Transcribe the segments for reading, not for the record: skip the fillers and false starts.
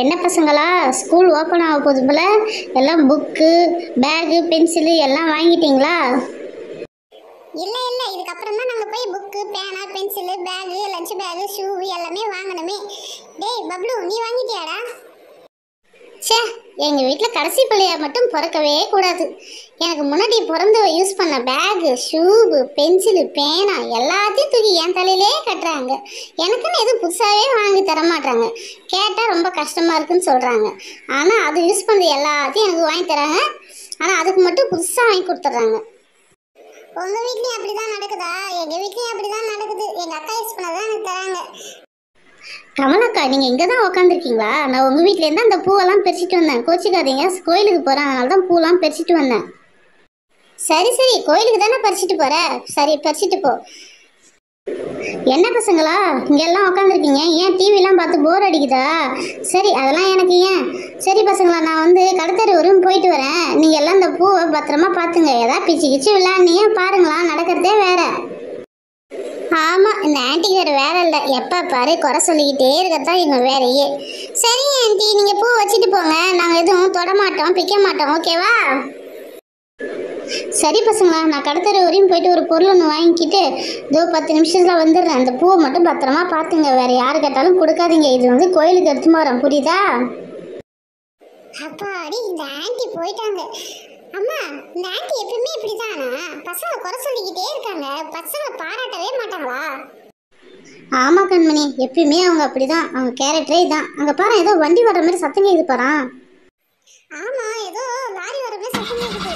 என்ன பசங்களா, school open ஆக போகுது போல. எல்லாம் புக்கு, பேகு, பென்சிலு எல்லாம் வாங்கிட்டீங்களா? இல்ல இல்ல, இதுக்கப்புறம் தான் நாங்க போய் புக்கு, பேனா, pencil, bag, lunch bag, shoe எல்லாமே வாங்கணுமே. டேய் பப்ளு, நீ வாங்கிட்டியாடா? சே, எங்கள் வீட்டில் கடைசி பிள்ளையா மட்டும் பிறக்கவே கூடாது. எனக்கு முன்னாடி பிறந்து யூஸ் பண்ண பேகு, ஷூவு, பென்சிலு, பேனா எல்லாத்தையும் தூக்கி என் தலையிலே கட்டுறாங்க. எனக்குன்னு எதுவும் புதுசாகவே வாங்கி தர மாட்டாங்க. கேட்டால் ரொம்ப கஷ்டமாக இருக்குன்னு சொல்கிறாங்க. ஆனால் அது யூஸ் பண்ணுறது எல்லாத்தையும் எனக்கு வாங்கி தராங்க. ஆனால் அதுக்கு மட்டும் புதுசாக வாங்கி கொடுத்துட்றாங்க. உங்க வீட்லயும் அப்படிதான் நடக்குதா? எங்க வீட்லயும் அப்படிதான் நடக்குது. எங்க அக்கா யூஸ் பண்ணதான் எனக்கு தராங்க. கமலாக்கா, நீங்கள் இங்கே தான் உக்காந்துருக்கீங்களா? நான் உங்கள் வீட்டிலேருந்து அந்த பூவெல்லாம் பறிச்சிட்டு வந்தேன். கோச்சிக்காதீங்க, கோயிலுக்கு போகிறேன், அதனால தான் பூவெல்லாம் பறிச்சிட்டு வந்தேன். சரி சரி, கோயிலுக்கு தானே பறிச்சிட்டு போகிற, சரி பறிச்சிட்டு போ. என்ன பசங்களா இங்கெல்லாம் உக்காந்துருக்கீங்க? ஏன் டிவிலாம் பார்த்து போர் அடிக்குதா? சரி, அதெல்லாம் எனக்கு ஏன். சரி பசங்களா, நான் வந்து கடத்தெரு வரையும் போயிட்டு வரேன். நீங்கள் எல்லாம் இந்த பூவை பத்திரமா பார்த்துங்க. ஏதாவது பிச்சு கிச்சு விளையாடுனீங்க பாருங்களா, நடக்கிறதே வேற. ஆமாம், இந்த ஆன்ட்டிக்கு வேறு வேலை இல்லை. எப்போ பாரு குறை சொல்லிக்கிட்டே இருக்கத்தான் எங்கள் வேலையே. சரி ஆன்ட்டி, நீங்கள் பூ வச்சுட்டு போங்க. நாங்கள் எதுவும் தொட மாட்டோம், பிக்க மாட்டோம், ஓகேவா? சரி பசங்களா, நான் கடத்தெரு வரையும் போயிட்டு ஒரு பொருள் ஒன்று வாங்கிக்கிட்டு இதோ 10 நிமிஷத்தில் வந்துடுறேன். அந்த பூவை மட்டும் பத்திரமா பார்த்துங்க. வேறு யார் கேட்டாலும் கொடுக்காதீங்க. இது வந்து கோயிலுக்கு எடுத்து போகிறோம், புரியுதா? அப்பாடி, இந்த ஆன்ட்டி போயிட்டாங்க. அம்மா, இந்த ஆன்ட்டி எப்பவுமே இப்படிதானா? பசங்க குறை சொல்லிக்கிட்டே இருக்காங்க, பசங்க பாராட்டவே மாட்டாங்களா? ஆமாம் கண்மணி, எப்பயுமே அவங்க அப்படிதான். அவங்க கேரக்டரே தான். அங்கே பாரு, ஏதோ வண்டி வர்ற மாதிரி சத்தம் கேட்குது பாரு. ஆமா, ஏதோ லாரி வர மாதிரி சத்தம் கேட்குது.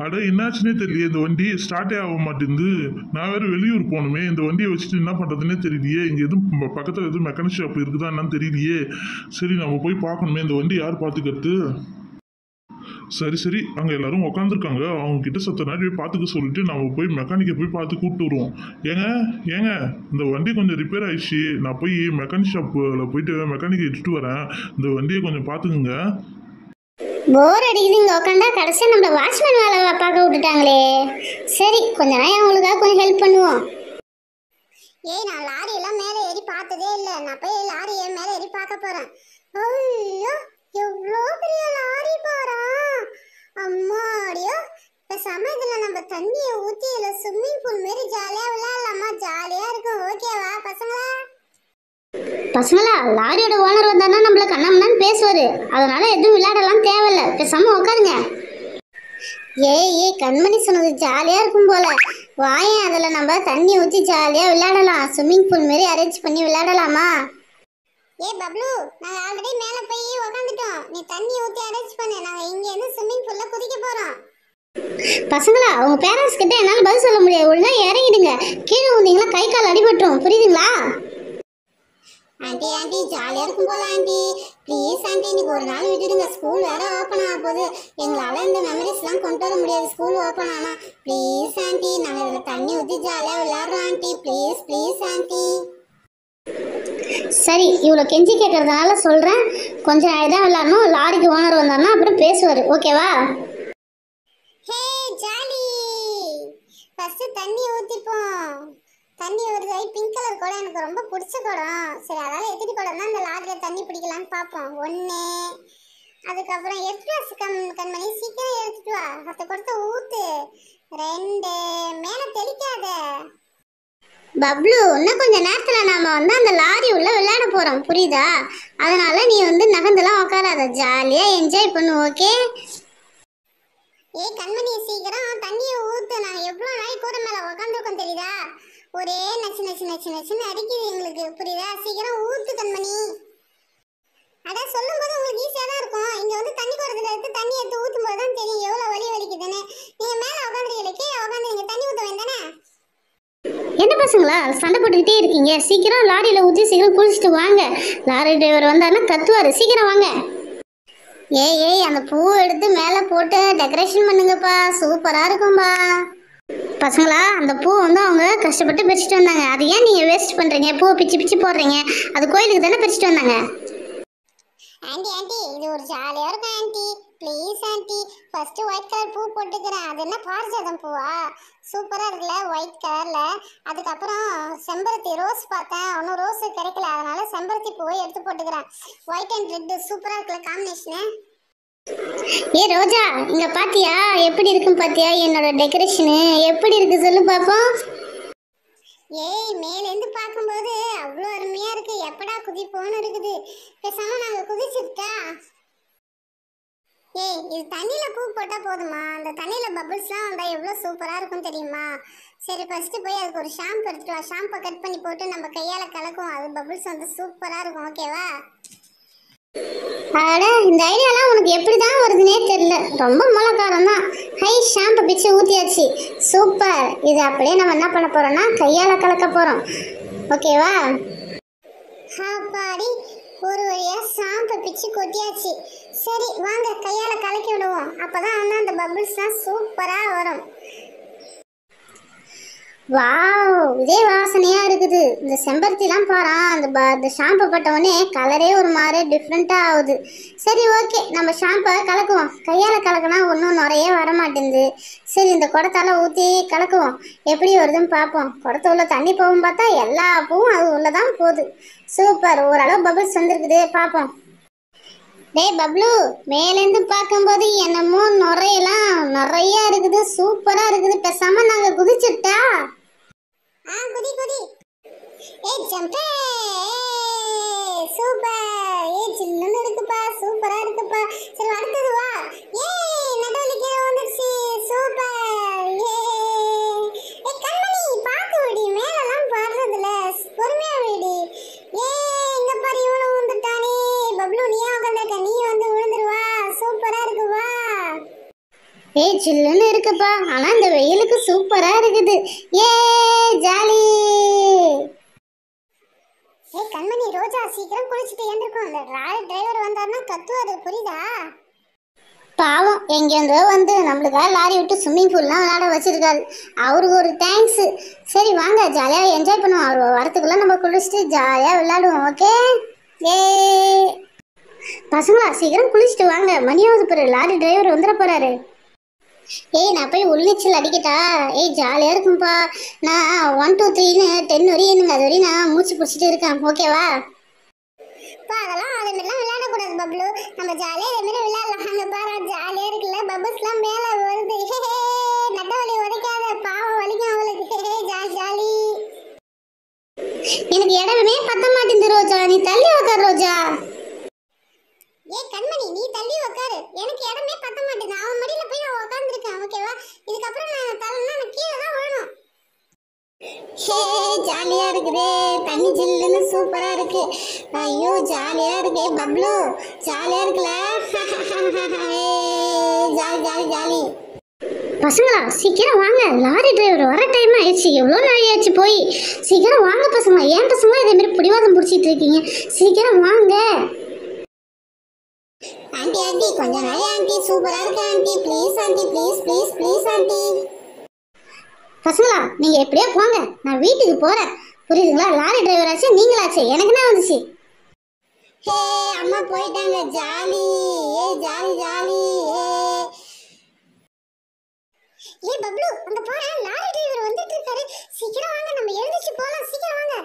அட, என்னாச்சுன்னே தெரியலையே. இந்த வண்டி ஸ்டார்ட்டே ஆக மாட்டேங்குது. நான் வேறு வெளியூர் போகணுமே. இந்த வண்டியை வச்சுட்டு என்ன பண்ணுறதுன்னே தெரியலையே. இங்கே எதுவும் பக்கத்தில் எதுவும் மெக்கானிக் ஷாப் இருக்குதா என்னன்னு தெரியலையே. சரி, நம்ம போய் பார்க்கணுமே. இந்த வண்டி யார் பார்த்துக்கிறது? சரி சரி, அங்கே எல்லாரும் உக்காந்துருக்காங்க. அவங்க கிட்ட சத்த நேரம் போய் பார்த்துக்க சொல்லிட்டு நம்ம போய் மெக்கானிக்கை போய் பார்த்து கூப்பிட்டு வருவோம். ஏங்க ஏங்க, இந்த வண்டி கொஞ்சம் ரிப்பேர் ஆயிடுச்சு. நான் போய் மெக்கானிக் ஷாப்பில் போயிட்டு மெக்கானிக்கை இட்டுட்டு வரேன். இந்த வண்டியை கொஞ்சம் பார்த்துக்குங்க. போர் அடிக்குது இங்கே உட்காந்தா. கடைசியாக நம்மளை வாட்ச்மேன் வேலை பார்க்க விட்டுட்டாங்களே. சரி, கொஞ்ச நேரம் அவங்களுக்காக கொஞ்சம் ஹெல்ப் பண்ணுவோம். ஏய், நான் லாரி எல்லாம் மேலே ஏறி பார்த்ததே இல்லை. நான் போய் லாரியை மேலே ஏறி பார்க்க போறேன். ஐயோ, எவ்வளோ பெரிய லாரி பாரா! அம்மாடியோ, இப்போ சமயத்தில் நம்ம தண்ணியை ஊற்றி இல்லை ஸ்விம்மிங் பூல் மாரி ஜாலியாக விளையாடலாமா? ஜாலியாக இருக்கும், ஓகேவா பசங்களா? பசங்களா, லாரியோட ஓனர் வந்தானா நம்மள கண்ணாமண்ணான்னு பேசுவாரு. அதனால எதுவும் விளையாடலாம் தேவையில்ல, பேசாம உட்காருங்க. ஏய் கண்மணி சொன்னது ஜாலியா இருக்கும் போல. வாயேன், அதில் நம்ம தண்ணி ஊற்றி ஜாலியாக விளையாடலாம். ஸ்விம்மிங் பூல் மாரி அரேஞ்ச் பண்ணி விளையாடலாமா? ஏய் பப்ளு, நாங்கள் ஆல்ரெடி மேலே போய் உக்காந்துட்டோம். நீ தண்ணி ஊற்றி அரேஞ்ச் பண்ணு. நாங்கள் இங்கேருந்து ஸ்விம்மிங் பூலில் குதிக்க போகிறோம். பசங்களா, அவங்க பேரண்ட்ஸ் கிட்ட என்னால் பதில் சொல்ல முடியாது. ஒழுங்கா இறங்கிடுங்க. கீழே வந்தீங்களா கை கால் அடிபட்டுரும், புரியுதுங்களா? ஆண்டி ஆண்டி, ஜாலியாக இருக்கும் போல ஆண்டி. ப்ளீஸ் ஆண்டி, இன்னைக்கு ஒரு நாள் விட்டுடுங்க. ஸ்கூல் வேற ஓப்பன் ஆக போகுது. எங்களால் இந்த மெமரிஸ்லாம் கொண்டு வர முடியாது ஸ்கூல் ஓப்பன் ஆனால். ப்ளீஸ் ஆண்டி, நாங்கள் இதில் தண்ணி ஊற்றி ஜாலியாக விளையாடுறோம் ஆண்டி. Please please aunty. சரி, இவ்வளோ கெஞ்சி கேட்கறதுனால சொல்கிறேன். கொஞ்சம் இதாக விளையாடணும். லாரிக்கு ஓனர் வந்தாருன்னா அப்புறம் பேசுவார், ஓகேவா? ஹே ஜாலி, ஃபஸ்ட்டு தண்ணி ஊற்றிப்போம். தண்ணி ஒரு பிங்க் கலர் குடம், எனக்கு ரொம்ப பிடிச்ச குடம். சரி, அதால் எத்தனை குடம் தான் இந்த லாரியில் தண்ணி பிடிக்கலான்னு பார்ப்போம். 1, அதுக்கப்புறம் எஃப்ளாஸ் கண்மணி சீக்கிரம் எடுத்துட்டு வா. அந்த குடத்தை ஊற்று. 2, மேலே தெளிக்காத. பப்ளு, இன்னும் கொஞ்ச நேரத்தில் நாம் வந்து அந்த லாரி உள்ள விளையாட போகிறோம், புரியுதா? அதனால நீ வந்து நகர்ந்தெல்லாம் உட்காராத, ஜாலியாக என்ஜாய் பண்ணு, ஓகே? ஏய் கண்மணி, சீக்கிரம் தண்ணியை ஊற்று. நாங்கள் எவ்வளோ நாளைக்கு கூட மேலே உட்காந்துருக்கோம் தெரியுதா? ஒரே நச்சு நச்சு நச்சு நச்சுன்னு அடிக்குது எங்களுக்கு, புரியுதா? சீக்கிரம் ஊற்று கண்மணி. அதான் சொல்லும்போது உங்களுக்கு ஈஸியாக தான் இருக்கும். இங்கே வந்து தண்ணி குடத்துல எடுத்து தண்ணி எடுத்து ஊற்றும் போது தான் தெரியும் எவ்வளோ வலி வலிக்குதுன்னு. நீங்கள் மேலே உட்காந்துருக்கீங்க, கீழே உட்காந்து நீங்கள் தண்ணி ஊற்ற வேண்டானே. என்ன பசங்களா சண்டை போட்டுக்கிட்டே இருக்கீங்க? சீக்கிரம் லாரியில் ஊற்றி சீக்கிரம் குளிச்சுட்டு வாங்க. லாரி டிரைவர் வந்தாருன்னா கத்துவார், சீக்கிரம் வாங்க. ஏய் அந்த பூவை எடுத்து மேலே போட்டு டெக்கரேஷன் பண்ணுங்கப்பா, சூப்பராக இருக்கும்பா. பசங்களா, அந்த பூ வந்து அவங்க கஷ்டப்பட்டு பிரிச்சுட்டு வந்தாங்க. அது ஏன் நீங்கள் வேஸ்ட் பண்ணுறீங்க? பூவை பிச்சு பிச்சு போடுறீங்க. அது கோயிலுக்கு தானே பிரிச்சுட்டு வந்தாங்க. ஆண்டி ஆண்டி, இது ஒரு ஜாலியாக இருக்கும் please aunty first white colour பூ போட்டுக்கிறேன். அது என்ன பாரிஜாதம் பூவா? சூப்பரா இருக்குல்ல ஒயிட் கலர்ல. அதுக்கப்புறம் செம்பருத்தி ரோஸ் பார்த்தேன், ஒன்றும் ரோஸ் கிடைக்கல, அதனால செம்பருத்தி பூவை எடுத்து போட்டுக்கிறேன். ஒயிட் அண்ட் ரெட் சூப்பரா இருக்குல்ல காம்பினேஷனு. ஏ ரோஜா, இங்க பாத்தியா எப்படி இருக்குன்னு பாத்தியா? என்னோட டெக்கரேஷனு எப்படி இருக்கு சொல்லு பாப்போம். ஏய் மேலேருந்து பார்க்கும்போது அவ்வளோ அருமையா இருக்கு. எப்படா குதிப்போன்னு இருக்குது. பேசாம நாங்க குதிச்சுட்டா. ஏய் இது தண்ணியில பூ போட்டா போதுமா? அந்த தண்ணியில பபிள்ஸ்லாம் வந்தா எவ்வளோ சூப்பரா இருக்கும் தெரியுமா? சரி ஃபர்ஸ்ட் போய் அதுக்கு ஒரு ஷாம்பு எடுத்துட்டு வா. ஷாம்பை கட் பண்ணி போட்டு நம்ம கையால கலக்கும், அது பபிள்ஸ் வந்து சூப்பரா இருக்கும். ஓகேவா? அட இந்த ஐடியாலாம் உனக்கு எப்படி தான் வருதுன்னே தெரியல. ரொம்ப மூலக்காரம் தான். ஹை ஷாம்பு பிச்சு ஊற்றியாச்சு. சூப்பர். இது அப்படியே நம்ம என்ன பண்ண போகிறோம்னா கையால் கலக்க போகிறோம். ஓகேவா? பாடி ஒரு வழியா ஷாம்பை பிச்சு கொட்டியாச்சு. சரி வாங்க கையால கலக்கி விடுவோம். அப்பதான் வந்து அந்த பபிள்ஸ்லாம் சூப்பரா வரும். வாவ், இதே வாசனையா இருக்குது. இந்த செம்பருத்திலாம் பாரா, அந்த ஷாம்பு பட்ட உடனே கலரே ஒரு மாதிரி டிஃப்ரெண்ட்டாக ஆகுது. சரி ஓகே, நம்ம ஷாம்பை கலக்குவோம். கையால் கலக்கினா ஒன்றும் நிறைய வரமாட்டேங்குது. சரி இந்த குடத்தால ஊற்றி கலக்குவோம், எப்படி வருதுன்னு பார்ப்போம். குடத்த உள்ள தண்ணி போகும் பார்த்தா எல்லா பூவும் அது உள்ளதான் போகுது. சூப்பர், ஓரளவு பபிள்ஸ் வந்துருக்குது, பார்ப்போம். டேய் பப்ளு, மேலேருந்து பார்க்கும்போது என்னமோ நுரையெல்லாம் நிறையா இருக்குது, சூப்பராக இருக்குது. பேசாம நாங்கள் குதிச்சுட்டா? குதி குதி. ஏய் ஜம்பே சூப்பர். ஏய் சில்லுன்னு இருக்குப்பா, சூப்பரா இருக்குப்பா. சரி அடுத்தது வா. ஏய் நடுவுல கீழே வந்துருச்சு. சூப்பர். ஏய் கண்மணி பாத்து விடி, மேலலாம் பாடுறதுல பொறுமையா விடி. ஏய் இங்க பாரு இவனும் விழுந்துட்டானே. பப்ளு நீயா உட்காந்துருக்க, நீ வந்து விழுந்துருவா. சூப்பரா இருக்கு வா. ஏய் சில்லுன்னு இருக்குப்பா, ஆனால் இந்த வெயிலுக்கு சூப்பராக இருக்குது. ஏ ஜாலி. ஏய் கண்மணி ரோஜா சீக்கிரம் குளிச்சுட்டு ஏந்திருக்கும். அந்த டிரைவர் வந்தாருன்னா கத்துவாரு, புரியுதா? பாவம், எங்கேருந்தோ வந்து நம்மளுக்காக லாரி விட்டு ஸ்விம்மிங் பூல்லாம் விளையாட வச்சிருக்காரு. அவருக்கு ஒரு தேங்க்ஸு. சரி வாங்க ஜாலியாக என்ஜாய் பண்ணுவோம். அவர் வரத்துக்குள்ளே நம்ம குளிச்சுட்டு ஜாலியாக விளையாடுவோம். ஓகே? ஏ பசங்களா சீக்கிரம் குளிச்சுட்டு வாங்க, மணியாவது போகிற லாரி டிரைவர் வந்துட போகிறாரு. ஏய் நான் போய் உள்நீச்சல் அடிக்கட்டா? ஏய் ஜாலியாக இருக்கும்பா. நான் 1 2 3ன்னு 10 வரையும் என்னங்க, அது வரையும் நான் மூச்சு பிடிச்சிட்டு இருக்கேன். ஓகேவா? அதெல்லாம் அதே மாதிரிலாம் விளையாடக்கூடாது பப்ளு. நம்ம ஜாலியாக இதே மாதிரி விளையாடலாம். அங்கே பாரு ஜாலியாக இருக்குல்ல, பபிள்ஸ்லாம் மேலே வருது. நட்ட வலி உதைக்காத, பாவம் வலிக்கும் அவளுக்கு. Jolly jolly. எனக்கு இடமே பத்த மாட்டேங்குது ரோஜா, நீ தள்ளி உட்கார் ரோஜா. ஏய் கண்மணி நீ தள்ளி உட்காரு, எனக்கு இடமே பத்த மாட்டேங்குது. அவன் மடியில போய் நான் உட்காந்துருக்கேன். ஓகேவா? இதுக்கப்புறம் நான் தள்ளனா நான் கீழே தான் விழணும். ஜாலியாக இருக்குதே, தண்ணி ஜில்லுன்னு சூப்பராக இருக்கு. ஐயோ ஜாலியாக இருக்கே பப்ளு, ஜாலியாக இருக்குல்ல? Jolly jolly jolly. பசங்களா சீக்கிரம் வாங்க, லாரி டிரைவர் வர டைம் ஆயிடுச்சு. எவ்வளோ நாள் ஆயிடுச்சு போய். சீக்கிரம் வாங்க பசங்க. ஏன் பசங்களா இதே மாதிரி பிடிவாதம் பிடிச்சிட்டு இருக்கீங்க? சீக்கிரம் வாங்க. ஆண்டி ஆண்டி கொஞ்ச நாள் ஆண்டி சூப்பரா இருக்கு aunty. Please aunty please please please aunty. பசங்களா நீங்கள் எப்படியோ போங்க, நான் வீட்டுக்கு போகிறேன். புரியுதுங்களா? லாரி டிரைவர் ஆச்சு, நீங்களாச்சு, எனக்கு என்ன வந்துச்சு? ஹே அம்மா போயிட்டாங்க. ஜாலி. Jolly jolly. ஏய் பப்ளு அங்க பாரு, லாரி டிரைவர் வந்துட்டு இருக்காரு. சீக்கிரம் வாங்க, நம்ம எழுந்திருச்சு போலாம். சீக்கிரம் வாங்க.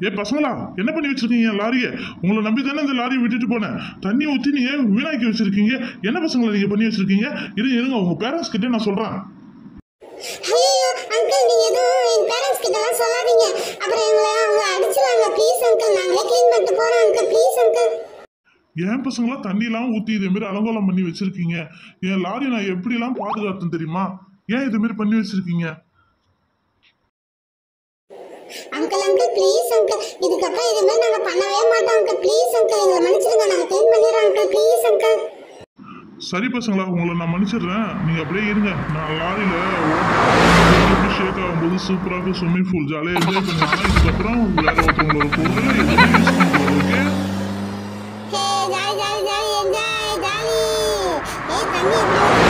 ஏ பசங்களா, என்ன பண்ணி வச்சிருக்கீங்க லாரியை? உங்களை நம்பி தானே இந்த லாரியை விட்டுட்டு போனேன். தண்ணி ஊற்றி நீங்க வீணாக்கி வச்சிருக்கீங்க. என்ன பசங்களை நீங்க பண்ணி வச்சிருக்கீங்க? இருங்க உங்க பேரண்ட்ஸ் கிட்ட நான் சொல்றேன். ஐயோ அங்கிள் நீங்க எதுவும் என் பேரண்ட்ஸ் கிட்டலாம் சொல்லாதீங்க, அப்புறம் எங்களை அவங்க அடிச்சுவாங்க. ப்ளீஸ் அங்கிள், நாங்களே க்ளீன் பண்ணிட்டு போறோம் அங்கிள். Please uncle. ஏன் பசங்களா தண்ணிலாம் ஊற்றி இதே மாதிரி அலங்கோலம் பண்ணி வச்சிருக்கீங்க? என் லாரி நான் எப்படிலாம் பாதுகாத்தேன் தெரியுமா? ஏன் இது மாதிரி பண்ணி வச்சிருக்கீங்க? அங்கிள் அங்கிள் ப்ளீஸ் அங்கிள், இதுக்கப்புறம் இது மாதிரி நாங்க பண்ணவே மாட்டோம் அங்கிள். ப்ளீஸ் அங்கிள் எங்களை மன்னிச்சிடுங்க, நாங்க க்ளீன் பண்ணிடுறோம் அங்கிள். Please uncle. சரி பசங்களா, உங்களை நான் மன்னிச்சிடுறேன். நீங்க அப்படியே இருங்க. நான் லாரியில ஷேக் ஆகும்போது சூப்பராக ஸ்விம்மிங் பூல் ஜாலியாக என்ஜாய் பண்ணுவாங்க. இதுக்கப்புறம் வேற ஒருத்தவங்களோட பொருள் எதுவுமே யூஸ் பண்ணுவோம். ஓகே? ஹே jolly jolly jolly enjoy jolly. ஏய் தண்ணி எப்படி